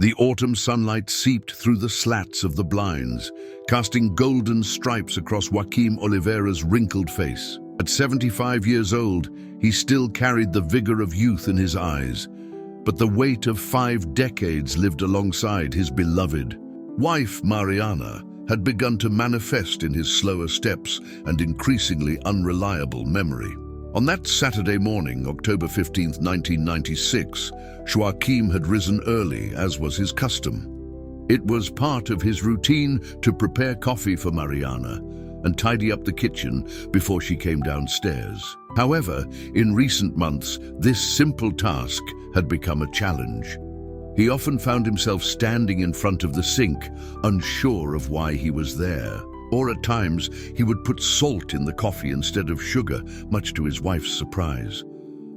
The autumn sunlight seeped through the slats of the blinds, casting golden stripes across Joaquim Oliveira's wrinkled face. At 75 years old, he still carried the vigor of youth in his eyes, but the weight of 5 decades lived alongside his beloved. Wife Mariana had begun to manifest in his slower steps and increasingly unreliable memory. On that Saturday morning, October 15, 1996, Joaquim had risen early, as was his custom. It was part of his routine to prepare coffee for Mariana and tidy up the kitchen before she came downstairs. However, in recent months, this simple task had become a challenge. He often found himself standing in front of the sink, unsure of why he was there. Or at times, he would put salt in the coffee instead of sugar, much to his wife's surprise.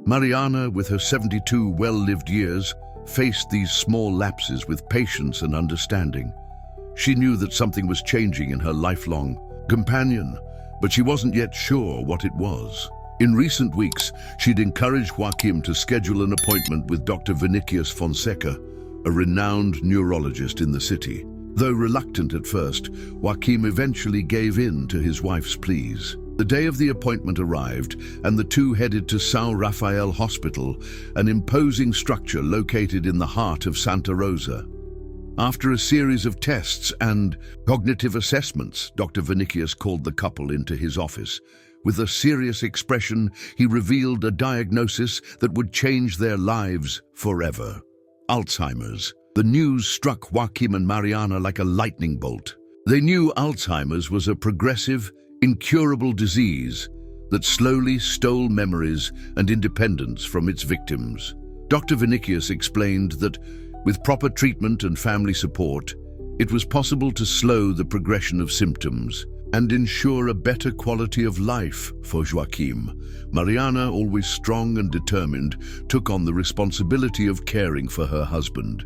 Mariana, with her 72 well-lived years, faced these small lapses with patience and understanding. She knew that something was changing in her lifelong companion, but she wasn't yet sure what it was. In recent weeks, she'd encouraged Joaquim to schedule an appointment with Dr. Vinicius Fonseca, a renowned neurologist in the city. Though reluctant at first, Joaquim eventually gave in to his wife's pleas. The day of the appointment arrived, and the two headed to São Rafael Hospital, an imposing structure located in the heart of Santa Rosa. After a series of tests and cognitive assessments, Dr. Vinicius called the couple into his office. With a serious expression, he revealed a diagnosis that would change their lives forever: Alzheimer's. The news struck Joaquim and Mariana like a lightning bolt. They knew Alzheimer's was a progressive, incurable disease that slowly stole memories and independence from its victims. Dr. Vinicius explained that with proper treatment and family support, it was possible to slow the progression of symptoms and ensure a better quality of life for Joaquim. Mariana, always strong and determined, took on the responsibility of caring for her husband.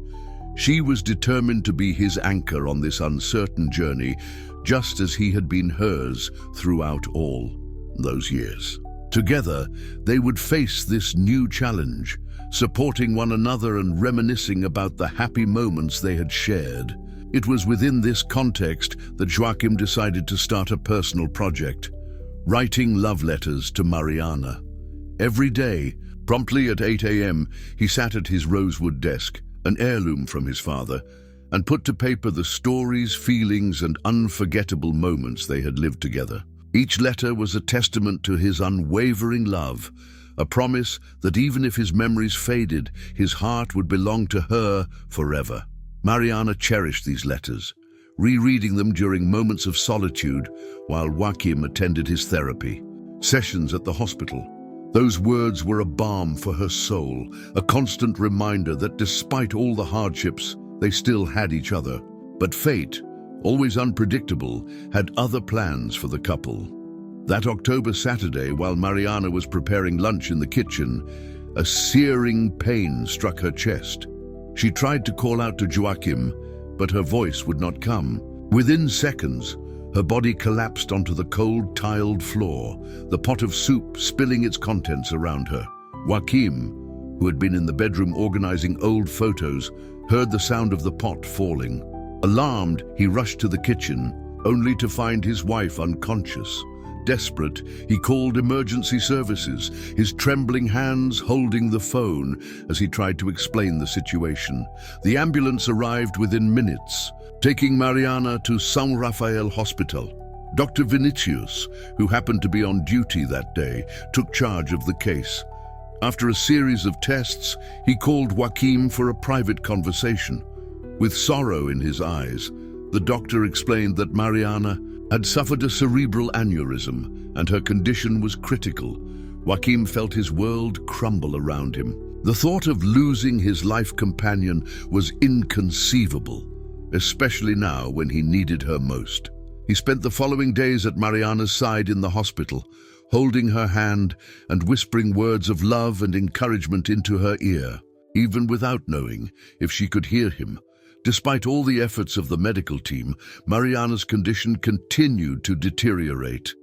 She was determined to be his anchor on this uncertain journey, just as he had been hers throughout all those years. Together, they would face this new challenge, supporting one another and reminiscing about the happy moments they had shared. It was within this context that Joaquim decided to start a personal project, writing love letters to Mariana. Every day, promptly at 8 a.m., he sat at his rosewood desk, an heirloom from his father, and put to paper the stories, feelings, and unforgettable moments they had lived together. Each letter was a testament to his unwavering love, a promise that even if his memories faded, his heart would belong to her forever. Mariana cherished these letters, rereading them during moments of solitude while Joaquim attended his therapy sessions at the hospital. Those words were a balm for her soul, a constant reminder that despite all the hardships, they still had each other. But fate, always unpredictable, had other plans for the couple. That October Saturday, while Mariana was preparing lunch in the kitchen, a searing pain struck her chest. She tried to call out to Joaquim, but her voice would not come. Within seconds, her body collapsed onto the cold, tiled floor, the pot of soup spilling its contents around her. Joaquim, who had been in the bedroom organizing old photos, heard the sound of the pot falling. Alarmed, he rushed to the kitchen, only to find his wife unconscious. Desperate, he called emergency services, his trembling hands holding the phone as he tried to explain the situation. The ambulance arrived within minutes, taking Mariana to São Rafael Hospital. Dr. Vinicius, who happened to be on duty that day, took charge of the case. After a series of tests, he called Joaquim for a private conversation. With sorrow in his eyes, the doctor explained that Mariana had suffered a cerebral aneurysm and her condition was critical. Joaquim felt his world crumble around him. The thought of losing his life companion was inconceivable, especially now when he needed her most. He spent the following days at Mariana's side in the hospital, holding her hand and whispering words of love and encouragement into her ear, even without knowing if she could hear him. Despite all the efforts of the medical team, Mariana's condition continued to deteriorate.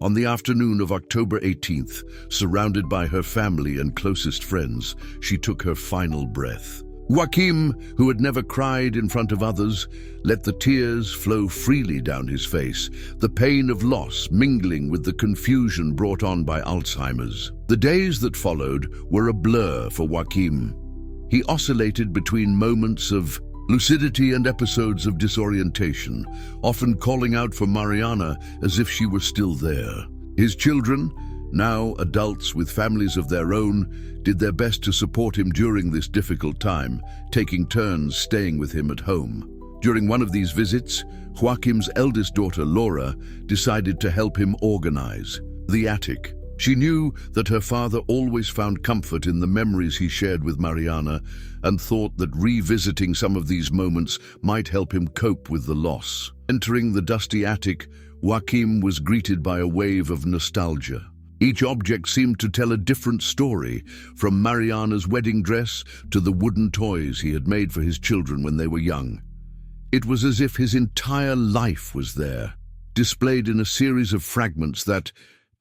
On the afternoon of October 18th, surrounded by her family and closest friends, she took her final breath. Joachim, who had never cried in front of others, let the tears flow freely down his face, the pain of loss mingling with the confusion brought on by Alzheimer's. The days that followed were a blur for Joachim. He oscillated between moments of lucidity and episodes of disorientation, often calling out for Mariana as if she were still there. His children, now adults with families of their own, did their best to support him during this difficult time, taking turns staying with him at home. During one of these visits, Joachim's eldest daughter, Laura, decided to help him organize the attic. She knew that her father always found comfort in the memories he shared with Mariana and thought that revisiting some of these moments might help him cope with the loss. Entering the dusty attic, Joachim was greeted by a wave of nostalgia. Each object seemed to tell a different story, from Mariana's wedding dress to the wooden toys he had made for his children when they were young. It was as if his entire life was there, displayed in a series of fragments that,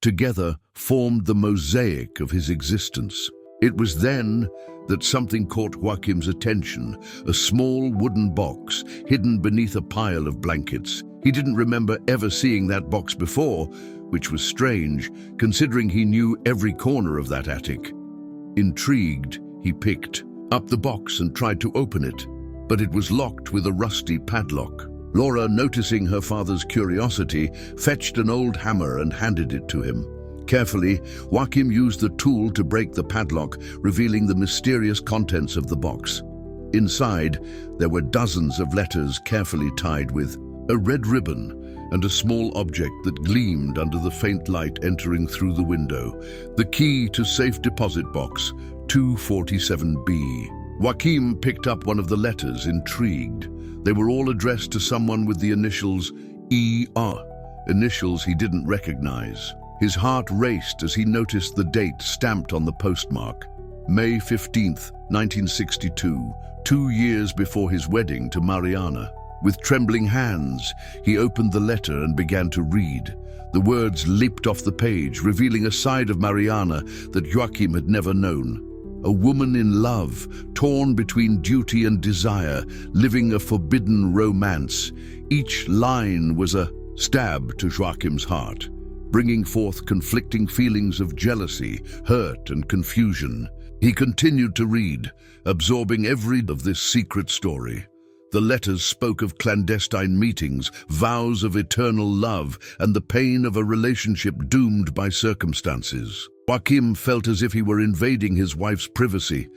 together, formed the mosaic of his existence. It was then that something caught Joachim's attention, a small wooden box hidden beneath a pile of blankets. He didn't remember ever seeing that box before, which was strange, considering he knew every corner of that attic. Intrigued, he picked up the box and tried to open it, but it was locked with a rusty padlock. Laura, noticing her father's curiosity, fetched an old hammer and handed it to him. Carefully, Joachim used the tool to break the padlock, revealing the mysterious contents of the box. Inside, there were dozens of letters carefully tied with a red ribbon and a small object that gleamed under the faint light entering through the window, the key to safe deposit box 247B. Joachim picked up one of the letters, intrigued. They were all addressed to someone with the initials ER, initials he didn't recognize. His heart raced as he noticed the date stamped on the postmark, May 15th, 1962, 2 years before his wedding to Mariana. With trembling hands, he opened the letter and began to read. The words leaped off the page, revealing a side of Mariana that Joachim had never known. A woman in love, torn between duty and desire, living a forbidden romance. Each line was a stab to Joachim's heart, bringing forth conflicting feelings of jealousy, hurt, and confusion. He continued to read, absorbing every of this secret story. The letters spoke of clandestine meetings, vows of eternal love, and the pain of a relationship doomed by circumstances. Joachim felt as if he were invading his wife's privacy,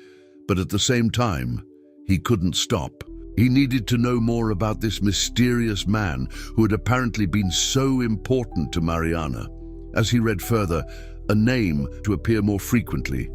but at the same time, he couldn't stop. He needed to know more about this mysterious man who had apparently been so important to Mariana. As he read further, a name to appear more frequently,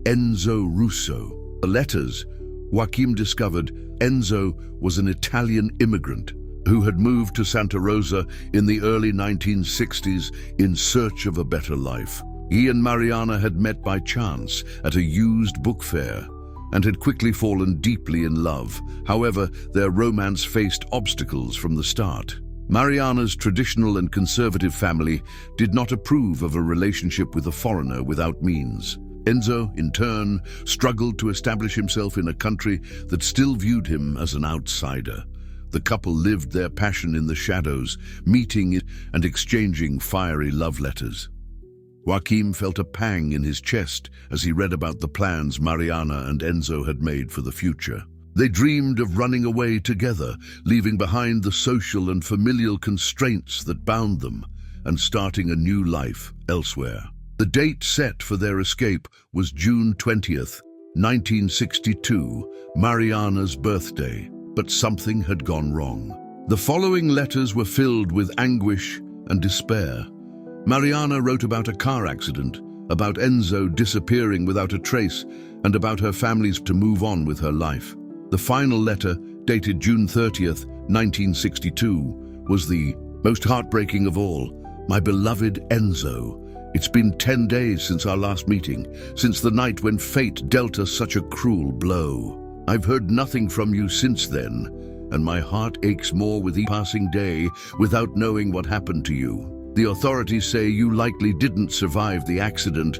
Enzo Russo. The letters, Joachim discovered Enzo was an Italian immigrant who had moved to Santa Rosa in the early 1960s in search of a better life. He and Mariana had met by chance at a used book fair and had quickly fallen deeply in love. However, their romance faced obstacles from the start. Mariana's traditional and conservative family did not approve of a relationship with a foreigner without means. Enzo, in turn, struggled to establish himself in a country that still viewed him as an outsider. The couple lived their passion in the shadows, meeting and exchanging fiery love letters. Joachim felt a pang in his chest as he read about the plans Mariana and Enzo had made for the future. They dreamed of running away together, leaving behind the social and familial constraints that bound them, and starting a new life elsewhere. The date set for their escape was June 20th, 1962, Mariana's birthday, but something had gone wrong. The following letters were filled with anguish and despair. Mariana wrote about a car accident, about Enzo disappearing without a trace, and about her family's to move on with her life. The final letter, dated June 30th, 1962, was the most heartbreaking of all. My beloved Enzo, it's been 10 days since our last meeting, since the night when fate dealt us such a cruel blow. I've heard nothing from you since then, and my heart aches more with each passing day without knowing what happened to you. The authorities say you likely didn't survive the accident,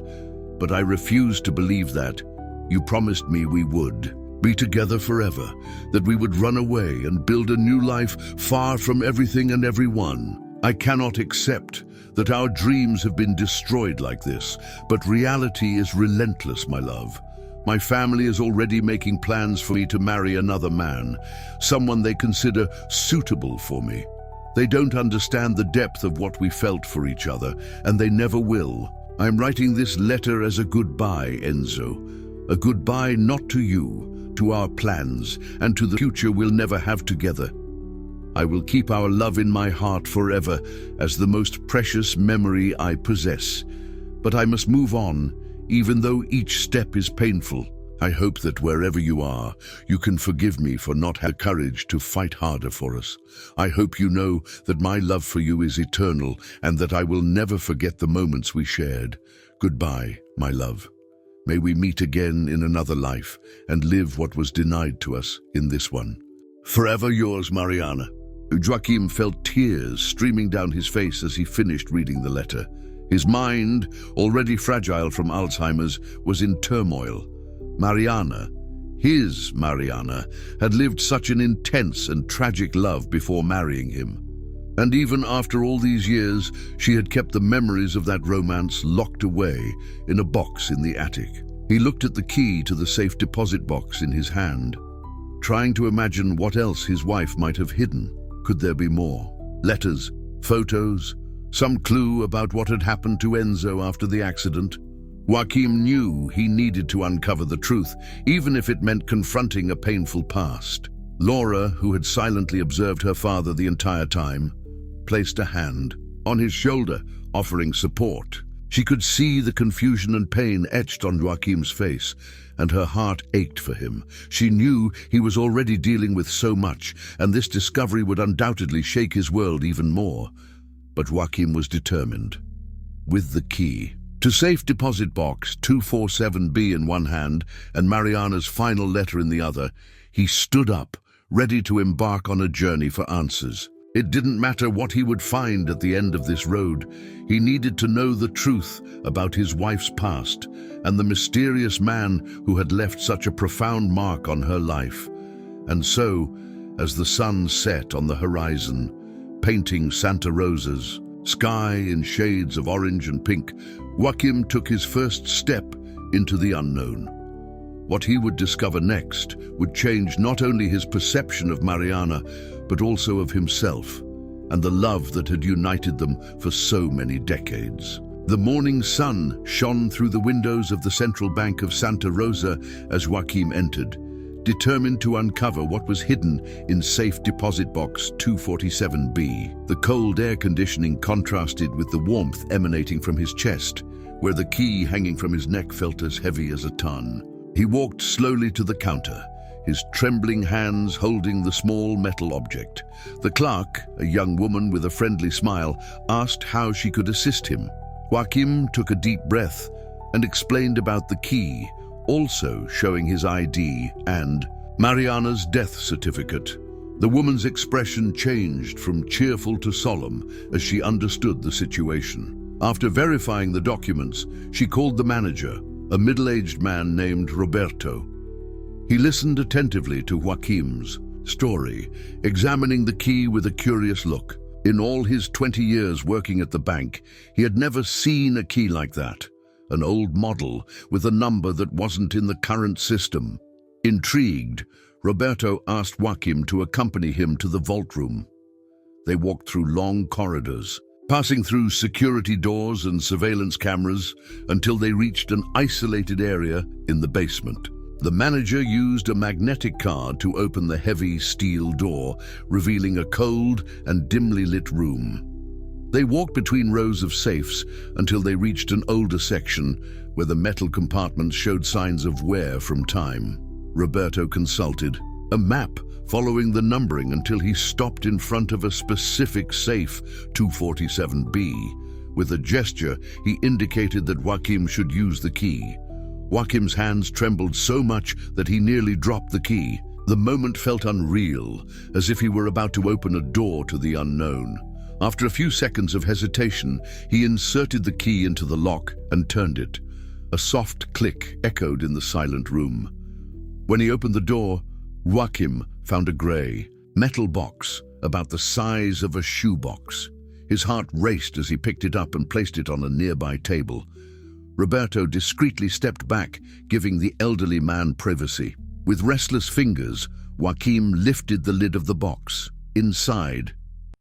but I refuse to believe that. You promised me we would. be together forever, that we would run away and build a new life far from everything and everyone. I cannot accept that our dreams have been destroyed like this, but reality is relentless, my love. My family is already making plans for me to marry another man, someone they consider suitable for me. They don't understand the depth of what we felt for each other, and they never will. I'm writing this letter as a goodbye, Enzo. A goodbye not to you, to our plans, and to the future we'll never have together. I will keep our love in my heart forever as the most precious memory I possess. But I must move on, even though each step is painful. I hope that wherever you are, you can forgive me for not having the courage to fight harder for us. I hope you know that my love for you is eternal and that I will never forget the moments we shared. Goodbye, my love. May we meet again in another life and live what was denied to us in this one. Forever yours, Mariana. Joachim felt tears streaming down his face as he finished reading the letter. His mind, already fragile from Alzheimer's, was in turmoil. Mariana, his Mariana, had lived such an intense and tragic love before marrying him. And even after all these years, she had kept the memories of that romance locked away in a box in the attic. He looked at the key to the safe deposit box in his hand, trying to imagine what else his wife might have hidden. Could there be more? Letters, photos, some clue about what had happened to Enzo after the accident? Joachim knew he needed to uncover the truth, even if it meant confronting a painful past. Laura, who had silently observed her father the entire time, placed a hand on his shoulder, offering support. She could see the confusion and pain etched on Joachim's face, and her heart ached for him. She knew he was already dealing with so much, and this discovery would undoubtedly shake his world even more. But Joachim was determined. With the key to safe deposit box 247B in one hand and Mariana's final letter in the other, he stood up, ready to embark on a journey for answers. It didn't matter what he would find at the end of this road. He needed to know the truth about his wife's past and the mysterious man who had left such a profound mark on her life. And so, as the sun set on the horizon, painting Santa Rosa's sky in shades of orange and pink, Joachim took his first step into the unknown. What he would discover next would change not only his perception of Mariana, but also of himself and the love that had united them for so many decades. The morning sun shone through the windows of the Central Bank of Santa Rosa as Joachim entered, determined to uncover what was hidden in safe deposit box 247B. The cold air conditioning contrasted with the warmth emanating from his chest, where the key hanging from his neck felt as heavy as a ton. He walked slowly to the counter, his trembling hands holding the small metal object. The clerk, a young woman with a friendly smile, asked how she could assist him. Joachim took a deep breath and explained about the key, also showing his ID and Mariana's death certificate. The woman's expression changed from cheerful to solemn as she understood the situation. After verifying the documents, she called the manager, a middle-aged man named Roberto. He listened attentively to Joachim's story, examining the key with a curious look. In all his 20 years working at the bank, he had never seen a key like that. An old model with a number that wasn't in the current system. Intrigued, Roberto asked Joachim to accompany him to the vault room. They walked through long corridors, passing through security doors and surveillance cameras until they reached an isolated area in the basement. The manager used a magnetic card to open the heavy steel door, revealing a cold and dimly lit room. They walked between rows of safes until they reached an older section where the metal compartments showed signs of wear from time. Roberto consulted a map following the numbering until he stopped in front of a specific safe, 247B. With a gesture, he indicated that Joachim should use the key. Joachim's hands trembled so much that he nearly dropped the key. The moment felt unreal, as if he were about to open a door to the unknown. After a few seconds of hesitation, he inserted the key into the lock and turned it. A soft click echoed in the silent room. When he opened the door, Joachim found a grey, metal box about the size of a shoebox. His heart raced as he picked it up and placed it on a nearby table. Roberto discreetly stepped back, giving the elderly man privacy. With restless fingers, Joachim lifted the lid of the box. Inside,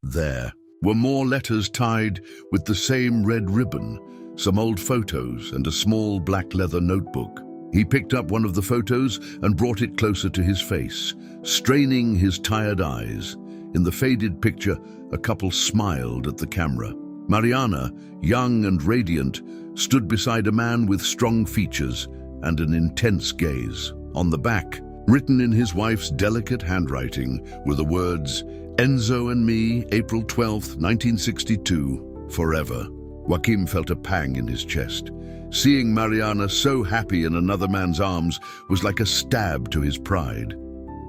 there were more letters tied with the same red ribbon, some old photos and a small black leather notebook. He picked up one of the photos and brought it closer to his face, straining his tired eyes. In the faded picture, a couple smiled at the camera. Mariana, young and radiant, stood beside a man with strong features and an intense gaze. On the back, written in his wife's delicate handwriting, were the words, "Enzo and me, April 12th, 1962, forever." Joachim felt a pang in his chest. Seeing Mariana so happy in another man's arms was like a stab to his pride.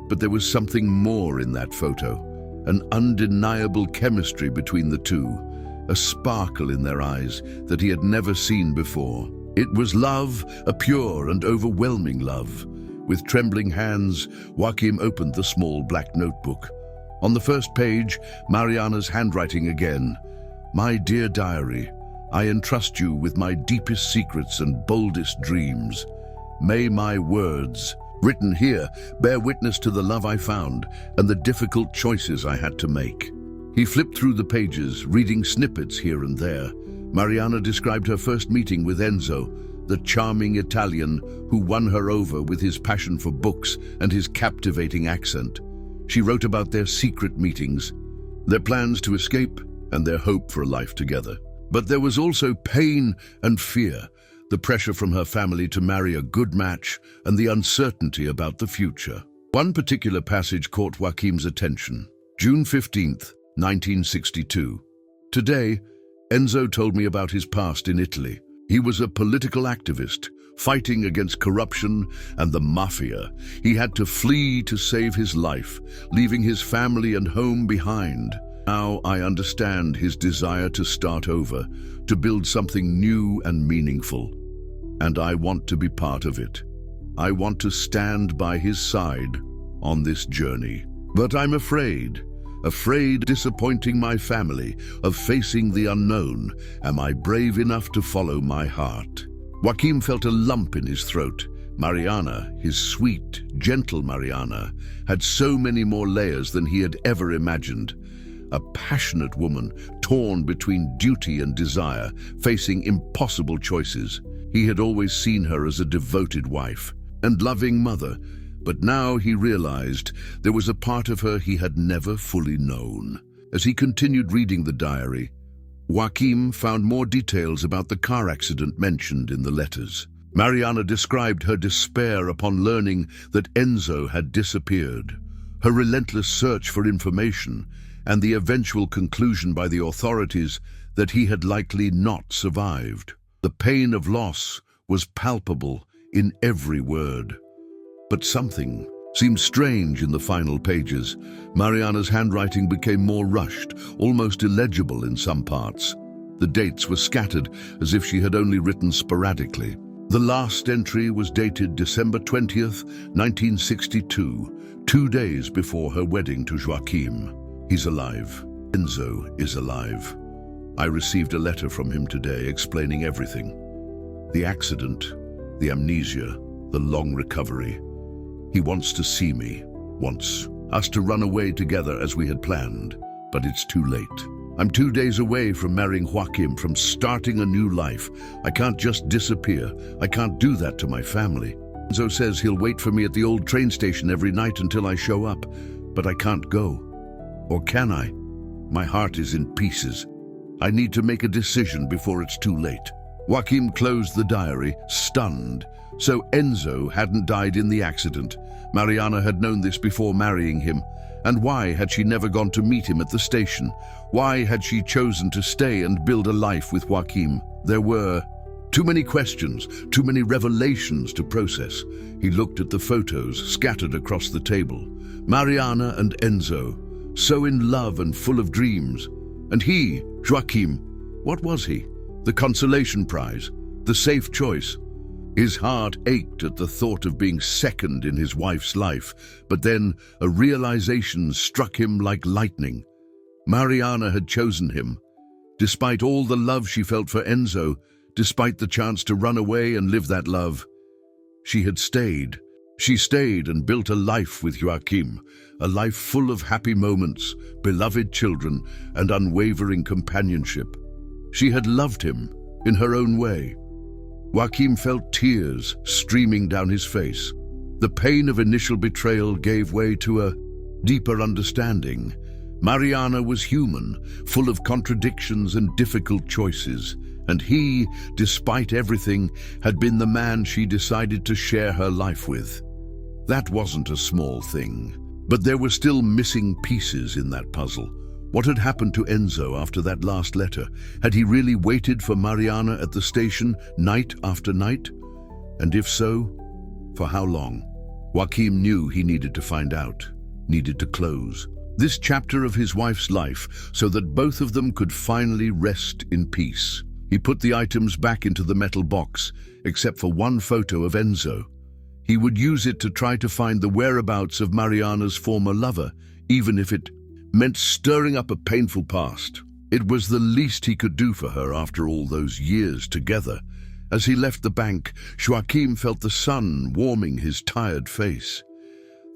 But there was something more in that photo, an undeniable chemistry between the two, a sparkle in their eyes that he had never seen before. It was love, a pure and overwhelming love. With trembling hands, Joachim opened the small black notebook. On the first page, Mariana's handwriting again. "My dear diary, I entrust you with my deepest secrets and boldest dreams. May my words, written here, bear witness to the love I found and the difficult choices I had to make." He flipped through the pages, reading snippets here and there. Mariana described her first meeting with Enzo, the charming Italian who won her over with his passion for books and his captivating accent. She wrote about their secret meetings, their plans to escape, and their hope for a life together. But there was also pain and fear, the pressure from her family to marry a good match, and the uncertainty about the future. One particular passage caught Joachim's attention. June 15th, 1962. "Today, Enzo told me about his past in Italy. He was a political activist, fighting against corruption and the mafia. He had to flee to save his life, leaving his family and home behind. Now I understand his desire to start over, to build something new and meaningful. And I want to be part of it. I want to stand by his side on this journey. But I'm afraid disappointing my family, of facing the unknown. Am I brave enough to follow my heart?" Joachim felt a lump in his throat. Mariana, his sweet, gentle Mariana, had so many more layers than he had ever imagined. A passionate woman, torn between duty and desire, facing impossible choices. He had always seen her as a devoted wife and loving mother, but now he realized there was a part of her he had never fully known. As he continued reading the diary, Joachim found more details about the car accident mentioned in the letters. Mariana described her despair upon learning that Enzo had disappeared, her relentless search for information, and the eventual conclusion by the authorities that he had likely not survived. The pain of loss was palpable in every word. But something seemed strange in the final pages. Mariana's handwriting became more rushed, almost illegible in some parts. The dates were scattered as if she had only written sporadically. The last entry was dated December 20th, 1962, 2 days before her wedding to Joachim. "He's alive. Enzo is alive. I received a letter from him today explaining everything. The accident, the amnesia, the long recovery. He wants to see me, wants us to run away together as we had planned, but it's too late. I'm 2 days away from marrying Joachim, from starting a new life. I can't just disappear. I can't do that to my family. Enzo says he'll wait for me at the old train station every night until I show up, but I can't go. Or can I? My heart is in pieces. I need to make a decision before it's too late." Joachim closed the diary, stunned. So Enzo hadn't died in the accident. Mariana had known this before marrying him. And why had she never gone to meet him at the station? Why had she chosen to stay and build a life with Joachim? There were too many questions, too many revelations to process. He looked at the photos scattered across the table. Mariana and Enzo, so in love and full of dreams. And he, Joachim, what was he? The consolation prize, the safe choice. His heart ached at the thought of being second in his wife's life, but then a realization struck him like lightning. Mariana had chosen him. Despite all the love she felt for Enzo, despite the chance to run away and live that love, she had stayed. She stayed and built a life with Joachim, a life full of happy moments, beloved children, and unwavering companionship. She had loved him in her own way. Joachim felt tears streaming down his face. The pain of initial betrayal gave way to a deeper understanding. Mariana was human, full of contradictions and difficult choices, and he, despite everything, had been the man she decided to share her life with. That wasn't a small thing, but there were still missing pieces in that puzzle. What had happened to Enzo after that last letter? Had he really waited for Mariana at the station night after night? And if so, for how long? Joachim knew he needed to find out, needed to close this chapter of his wife's life so that both of them could finally rest in peace. He put the items back into the metal box, except for one photo of Enzo. He would use it to try to find the whereabouts of Mariana's former lover, even if it meant stirring up a painful past. It was the least he could do for her after all those years together. As he left the bank, Joachim felt the sun warming his tired face.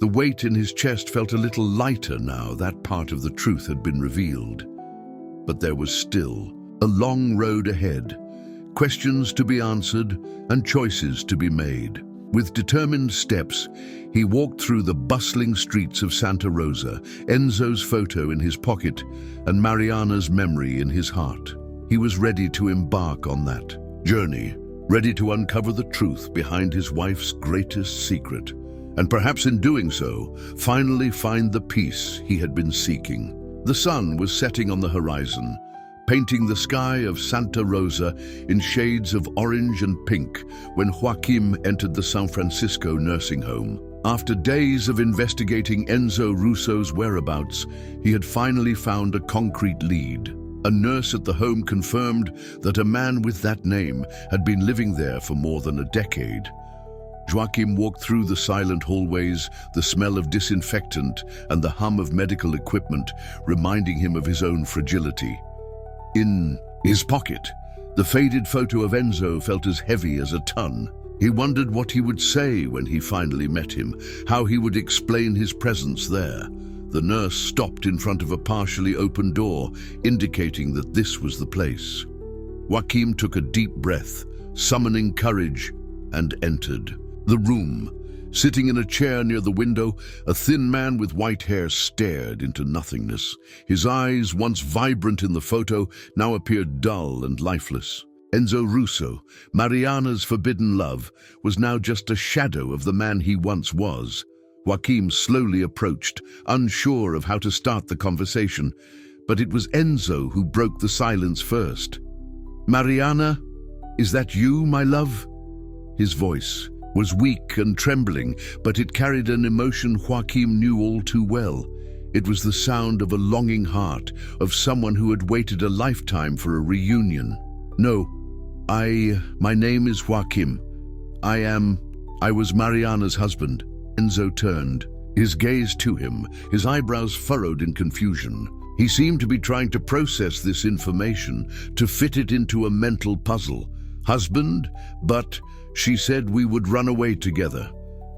The weight in his chest felt a little lighter now that part of the truth had been revealed. But there was still a long road ahead, questions to be answered and choices to be made. With determined steps, he walked through the bustling streets of Santa Rosa, Enzo's photo in his pocket and Mariana's memory in his heart. He was ready to embark on that journey, ready to uncover the truth behind his wife's greatest secret, and perhaps in doing so, finally find the peace he had been seeking. The sun was setting on the horizon, painting the sky of Santa Rosa in shades of orange and pink when Joachim entered the San Francisco nursing home. After days of investigating Enzo Russo's whereabouts, he had finally found a concrete lead. A nurse at the home confirmed that a man with that name had been living there for more than a decade. Joachim walked through the silent hallways, the smell of disinfectant and the hum of medical equipment reminding him of his own fragility. In his pocket, the faded photo of Enzo felt as heavy as a ton. He wondered what he would say when he finally met him, how he would explain his presence there. The nurse stopped in front of a partially open door, indicating that this was the place. Joachim took a deep breath, summoning courage, and entered the room. Sitting in a chair near the window, a thin man with white hair stared into nothingness. His eyes, once vibrant in the photo, now appeared dull and lifeless. Enzo Russo, Mariana's forbidden love, was now just a shadow of the man he once was. Joachim slowly approached, unsure of how to start the conversation, but it was Enzo who broke the silence first. "Mariana, is that you, my love?" His voice was weak and trembling, but it carried an emotion Joachim knew all too well. It was the sound of a longing heart, of someone who had waited a lifetime for a reunion. "No, my name is Joachim. I was Mariana's husband." Enzo turned, his gaze to him, his eyebrows furrowed in confusion. He seemed to be trying to process this information, to fit it into a mental puzzle. Husband, but she said we would run away together,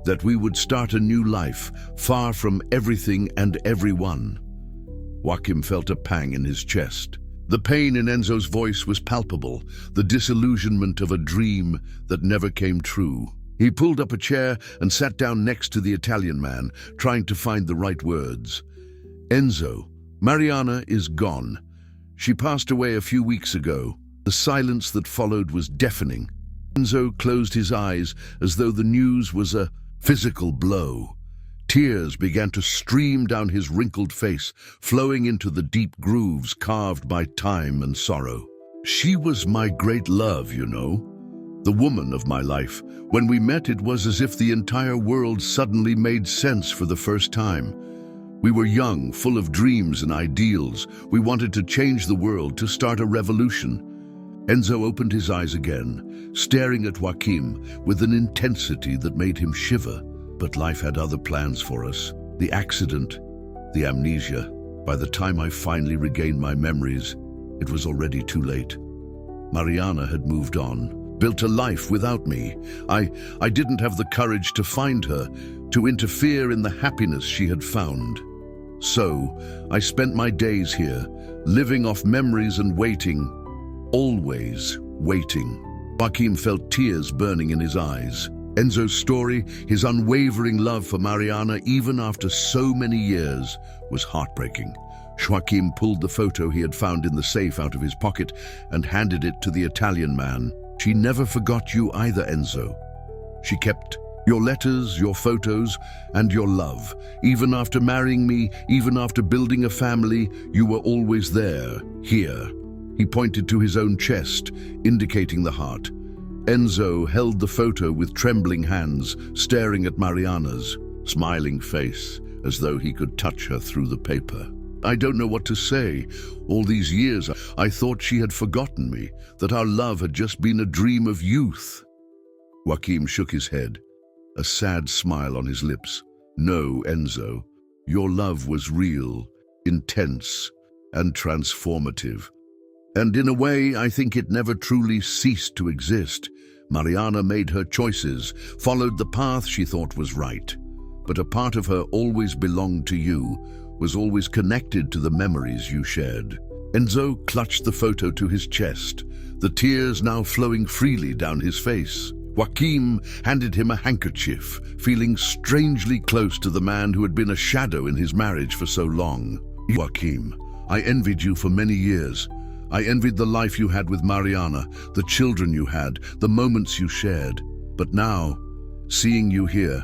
that we would start a new life, far from everything and everyone. Joachim felt a pang in his chest. The pain in Enzo's voice was palpable, the disillusionment of a dream that never came true. He pulled up a chair and sat down next to the Italian man, trying to find the right words. "Enzo, Mariana is gone. She passed away a few weeks ago." The silence that followed was deafening. Enzo closed his eyes as though the news was a physical blow. Tears began to stream down his wrinkled face, flowing into the deep grooves carved by time and sorrow. "She was my great love, you know. The woman of my life. When we met, it was as if the entire world suddenly made sense for the first time. We were young, full of dreams and ideals. We wanted to change the world, to start a revolution. Enzo opened his eyes again, staring at Joaquim with an intensity that made him shiver. But life had other plans for us. The accident, the amnesia. By the time I finally regained my memories, it was already too late. Mariana had moved on, built a life without me. I didn't have the courage to find her, to interfere in the happiness she had found. So, I spent my days here, living off memories and waiting, always waiting. Joaquim felt tears burning in his eyes. Enzo's story, his unwavering love for Mariana, even after so many years, was heartbreaking. Joaquim pulled the photo he had found in the safe out of his pocket and handed it to the Italian man. She never forgot you either, Enzo. She kept your letters, your photos, and your love. Even after marrying me, even after building a family, you were always there, here. He pointed to his own chest, indicating the heart. Enzo held the photo with trembling hands, staring at Mariana's smiling face, as though he could touch her through the paper. I don't know what to say. All these years, I thought she had forgotten me, that our love had just been a dream of youth. Joaquim shook his head, a sad smile on his lips. No, Enzo, your love was real, intense, and transformative. And in a way, I think it never truly ceased to exist. Mariana made her choices, followed the path she thought was right. But a part of her always belonged to you, was always connected to the memories you shared. Enzo clutched the photo to his chest, the tears now flowing freely down his face. Joaquim handed him a handkerchief, feeling strangely close to the man who had been a shadow in his marriage for so long. Joaquim, I envied you for many years. I envied the life you had with Mariana, the children you had, the moments you shared. But now, seeing you here,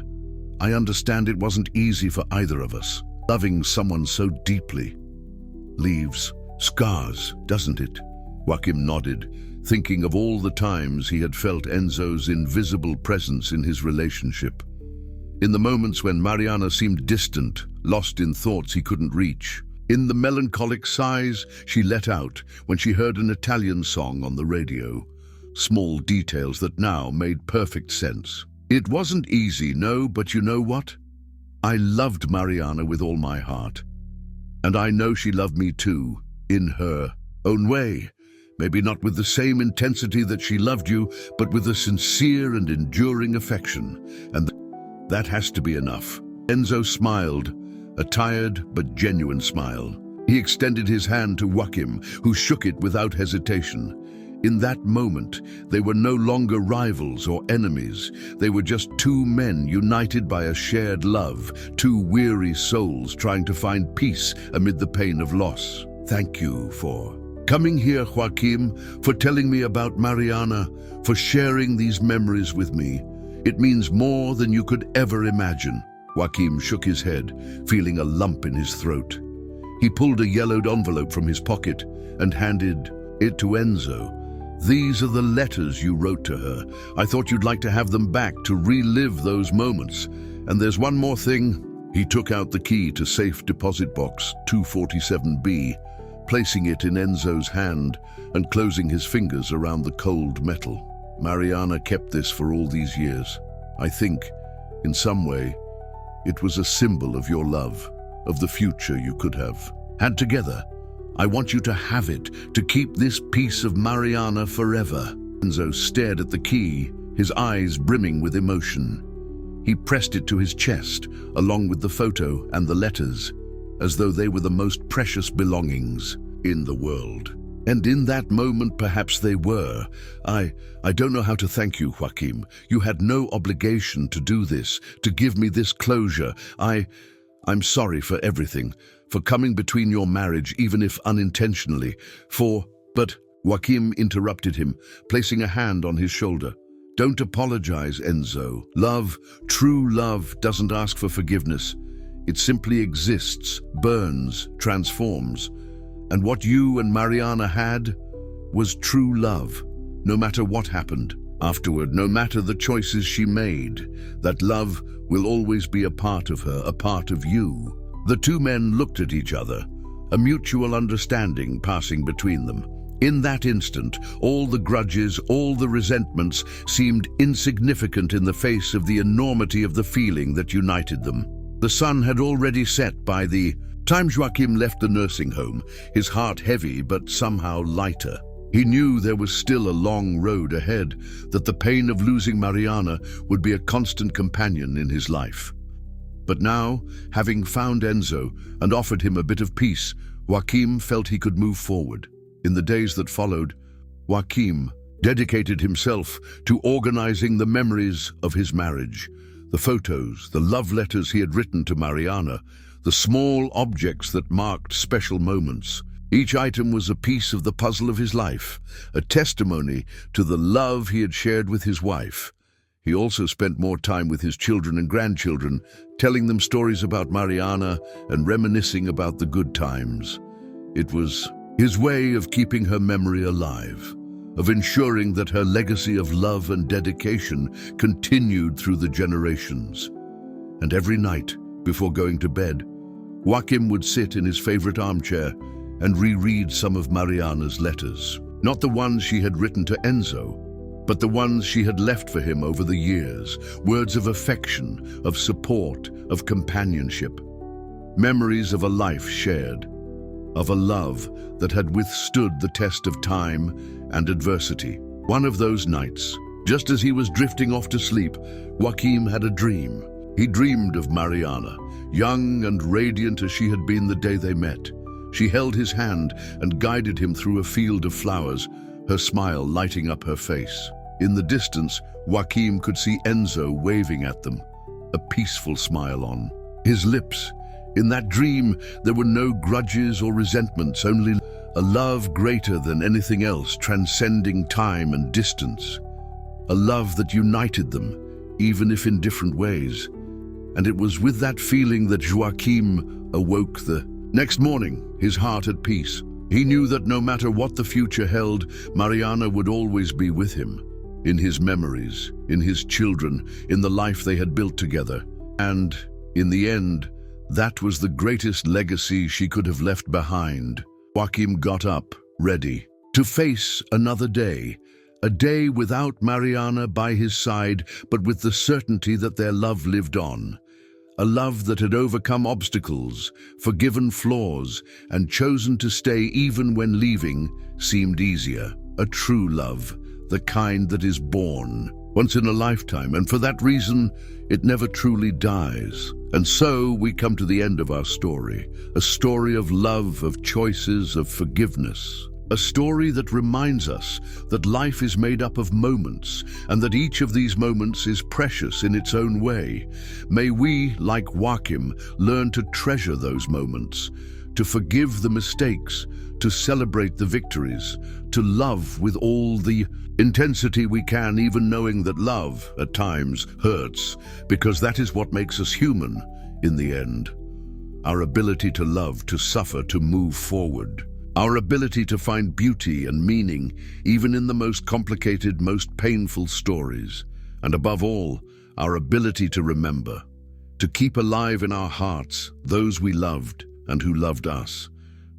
I understand it wasn't easy for either of us. Loving someone so deeply leaves scars, doesn't it? Joaquim nodded, thinking of all the times he had felt Enzo's invisible presence in his relationship. In the moments when Mariana seemed distant, lost in thoughts he couldn't reach. In the melancholic sighs she let out when she heard an Italian song on the radio. Small details that now made perfect sense. It wasn't easy, no, but you know what? I loved Mariana with all my heart. And I know she loved me too, in her own way. Maybe not with the same intensity that she loved you, but with a sincere and enduring affection. And that has to be enough. Enzo smiled, a tired but genuine smile. He extended his hand to Joaquim, who shook it without hesitation. In that moment, they were no longer rivals or enemies. They were just two men united by a shared love, two weary souls trying to find peace amid the pain of loss. Thank you for coming here, Joaquim, for telling me about Mariana, for sharing these memories with me. It means more than you could ever imagine. Joaquim shook his head, feeling a lump in his throat. He pulled a yellowed envelope from his pocket and handed it to Enzo. These are the letters you wrote to her. I thought you'd like to have them back to relive those moments. And there's one more thing. He took out the key to safe deposit box 247B, placing it in Enzo's hand and closing his fingers around the cold metal. Mariana kept this for all these years. I think, in some way, it was a symbol of your love, of the future you could have had together. I want you to have it, to keep this piece of Mariana forever. Enzo stared at the key, his eyes brimming with emotion. He pressed it to his chest, along with the photo and the letters, as though they were the most precious belongings in the world. And in that moment, perhaps they were. I don't know how to thank you, Joaquim. You had no obligation to do this, to give me this closure. I'm sorry for everything, for coming between your marriage, even if unintentionally, But Joaquim interrupted him, placing a hand on his shoulder. Don't apologize, Enzo. Love, true love, doesn't ask for forgiveness. It simply exists, burns, transforms. And what you and Mariana had was true love, no matter what happened. Afterward, no matter the choices she made, that love will always be a part of her, a part of you. The two men looked at each other, a mutual understanding passing between them. In that instant, all the grudges, all the resentments seemed insignificant in the face of the enormity of the feeling that united them. The sun had already set by the time Joachim left the nursing home, his heart heavy but somehow lighter. He knew there was still a long road ahead, that the pain of losing Mariana would be a constant companion in his life. But now, having found Enzo and offered him a bit of peace, Joachim felt he could move forward. In the days that followed, Joachim dedicated himself to organizing the memories of his marriage, the photos, the love letters he had written to Mariana, the small objects that marked special moments. Each item was a piece of the puzzle of his life, a testimony to the love he had shared with his wife. He also spent more time with his children and grandchildren, telling them stories about Mariana and reminiscing about the good times. It was his way of keeping her memory alive, of ensuring that her legacy of love and dedication continued through the generations. And every night, before going to bed, Joachim would sit in his favorite armchair and reread some of Mariana's letters. Not the ones she had written to Enzo, but the ones she had left for him over the years, words of affection, of support, of companionship. Memories of a life shared, of a love that had withstood the test of time and adversity. One of those nights, just as he was drifting off to sleep, Joachim had a dream. He dreamed of Mariana, young and radiant as she had been the day they met. She held his hand and guided him through a field of flowers, her smile lighting up her face. In the distance, Joachim could see Enzo waving at them, a peaceful smile on his lips. In that dream, there were no grudges or resentments, only a love greater than anything else, transcending time and distance. A love that united them, even if in different ways. And it was with that feeling that Joachim awoke the next morning, his heart at peace. He knew that no matter what the future held, Mariana would always be with him, in his memories, in his children, in the life they had built together. And, in the end, that was the greatest legacy she could have left behind. Joachim got up, ready to face another day, a day without Mariana by his side, but with the certainty that their love lived on. A love that had overcome obstacles, forgiven flaws, and chosen to stay even when leaving seemed easier. A true love, the kind that is born once in a lifetime, and for that reason, it never truly dies. And so we come to the end of our story, a story of love, of choices, of forgiveness. A story that reminds us that life is made up of moments, and that each of these moments is precious in its own way. May we, like Joachim, learn to treasure those moments, to forgive the mistakes, to celebrate the victories, to love with all the intensity we can, even knowing that love, at times, hurts, because that is what makes us human in the end. Our ability to love, to suffer, to move forward. Our ability to find beauty and meaning, even in the most complicated, most painful stories. And above all, our ability to remember, to keep alive in our hearts those we loved and who loved us,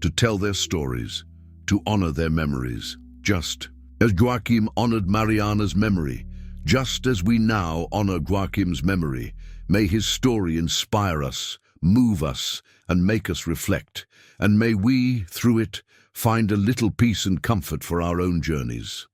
to tell their stories, to honor their memories, just as Joachim honored Mariana's memory, just as we now honor Joachim's memory. May his story inspire us, move us, and make us reflect, and may we, through it, find a little peace and comfort for our own journeys.